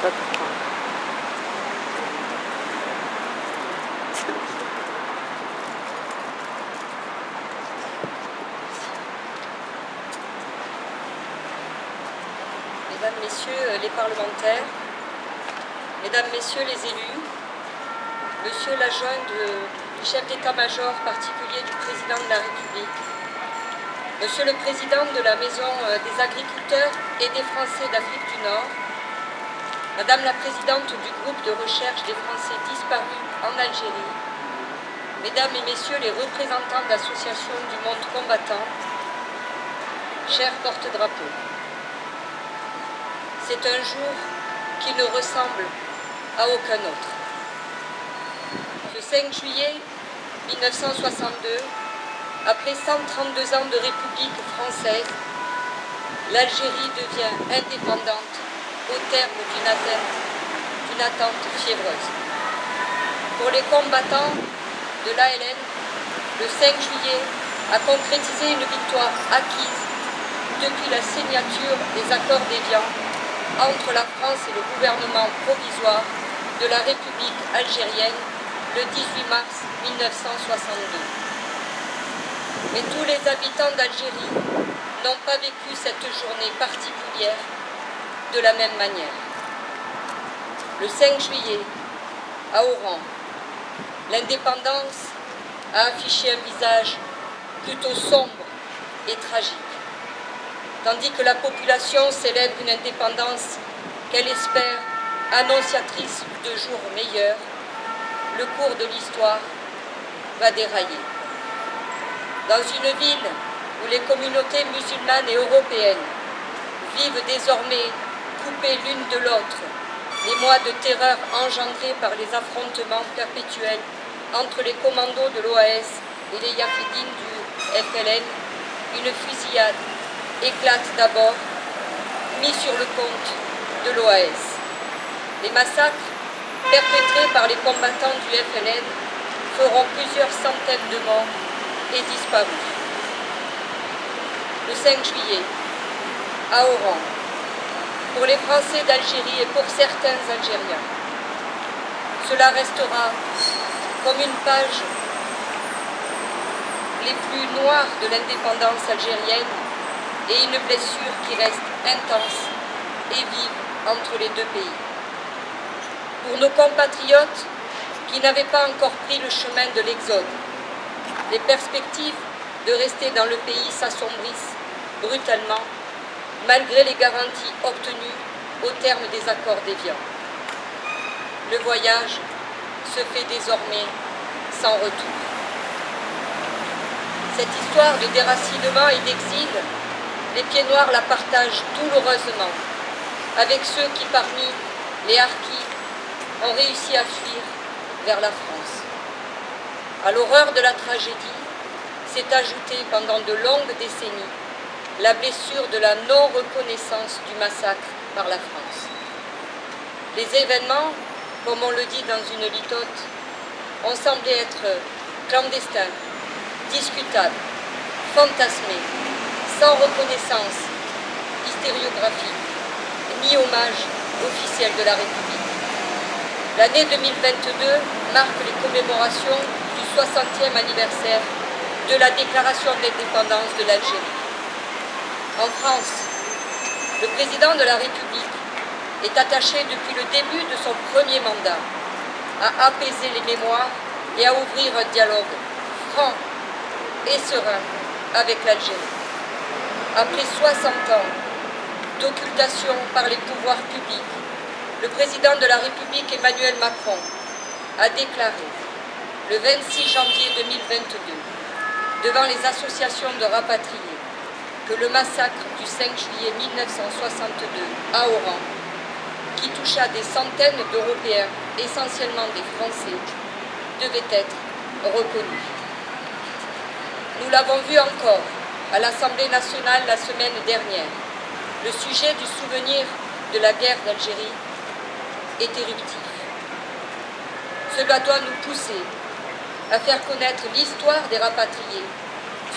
pas pourquoi. Mesdames, Messieurs les parlementaires, Mesdames, Messieurs les élus, Monsieur l'adjoint du chef d'état-major particulier du président de la République, Monsieur le président de la Maison des agriculteurs et des Français d'Afrique du Nord, Madame la présidente du groupe de recherche des Français disparus en Algérie, Mesdames et Messieurs les représentants d'associations du monde combattant, chers porte-drapeaux, c'est un jour qui ne ressemble à aucun autre. Le 5 juillet 1962, après 132 ans de République française, l'Algérie devient indépendante au terme d'une attente fiévreuse. Pour les combattants de l'ALN, le 5 juillet a concrétisé une victoire acquise depuis la signature des accords d'Évian entre la France et le gouvernement provisoire de la République algérienne le 18 mars 1962. Mais tous les habitants d'Algérie n'ont pas vécu cette journée particulière de la même manière. Le 5 juillet, à Oran, l'indépendance a affiché un visage plutôt sombre et tragique. Tandis que la population célèbre une indépendance qu'elle espère annonciatrice de jours meilleurs, le cours de l'histoire va dérailler. Dans une ville où les communautés musulmanes et européennes vivent désormais coupées l'une de l'autre, les mois de terreur engendrés par les affrontements perpétuels entre les commandos de l'OAS et les Yafidines du FLN, une fusillade éclate d'abord, mis sur le compte de l'OAS. Les massacres perpétrés par les combattants du FLN feront plusieurs centaines de morts et disparus. Le 5 juillet, à Oran, pour les Français d'Algérie et pour certains Algériens, cela restera comme une page les plus noires de l'indépendance algérienne et une blessure qui reste intense et vive entre les deux pays. Pour nos compatriotes qui n'avaient pas encore pris le chemin de l'exode, les perspectives de rester dans le pays s'assombrissent brutalement malgré les garanties obtenues au terme des accords d'Évian. Le voyage se fait désormais sans retour. Cette histoire de déracinement et d'exil, les Pieds Noirs la partagent douloureusement avec ceux qui, parmi les harkis, ont réussi à fuir vers la France. À l'horreur de la tragédie s'est ajoutée pendant de longues décennies la blessure de la non-reconnaissance du massacre par la France. Les événements, comme on le dit dans une litote, ont semblé être clandestins, discutables, fantasmés, sans reconnaissance historiographique, ni hommage officiel de la République. L'année 2022 marque les commémorations du 60e anniversaire de la déclaration d'indépendance de l'Algérie. En France, le président de la République est attaché depuis le début de son premier mandat à apaiser les mémoires et à ouvrir un dialogue franc et serein avec l'Algérie. Après 60 ans d'occultation par les pouvoirs publics, le président de la République Emmanuel Macron a déclaré le 26 janvier 2022 devant les associations de rapatriés que le massacre du 5 juillet 1962 à Oran, qui toucha des centaines d'Européens, essentiellement des Français, devait être reconnu. Nous l'avons vu encore à l'Assemblée nationale la semaine dernière. Le sujet du souvenir de la guerre d'Algérie est éruptif. Cela doit nous pousser à faire connaître l'histoire des rapatriés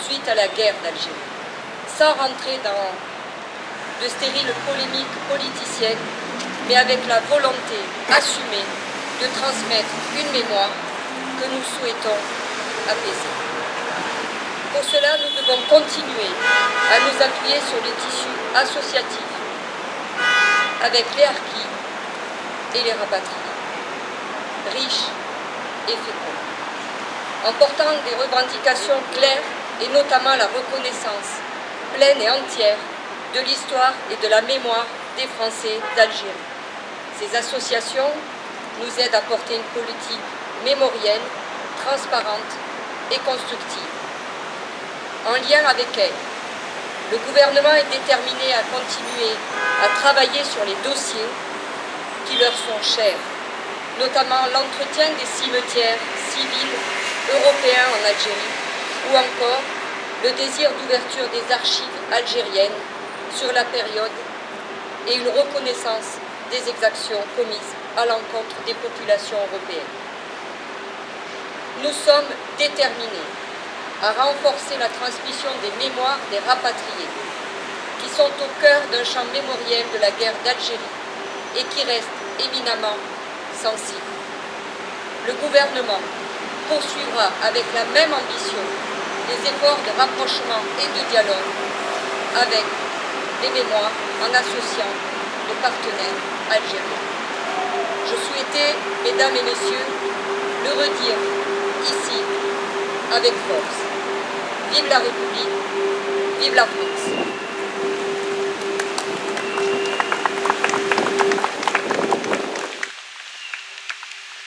suite à la guerre d'Algérie, sans rentrer dans de stériles polémiques politiciennes mais avec la volonté assumée de transmettre une mémoire que nous souhaitons apaiser. Pour cela, nous devons continuer à nous appuyer sur le tissu associatif avec les harkis et les rapatriés, riches et féconds, en portant des revendications claires et notamment la reconnaissance pleine et entière de l'histoire et de la mémoire des Français d'Algérie. Ces associations nous aident à porter une politique mémorielle, transparente et constructive. En lien avec elles, le gouvernement est déterminé à continuer à travailler sur les dossiers qui leur sont chers, notamment l'entretien des cimetières civils européens en Algérie ou encore le désir d'ouverture des archives algériennes sur la période et une reconnaissance des exactions commises à l'encontre des populations européennes. Nous sommes déterminés à renforcer la transmission des mémoires des rapatriés, qui sont au cœur d'un champ mémoriel de la guerre d'Algérie et qui restent éminemment sensibles. Le gouvernement poursuivra avec la même ambition les efforts de rapprochement et de dialogue avec les mémoires en associant les partenaires algériens. Je souhaitais, mesdames et messieurs, le redire ici avec force. Vive la République, vive la France.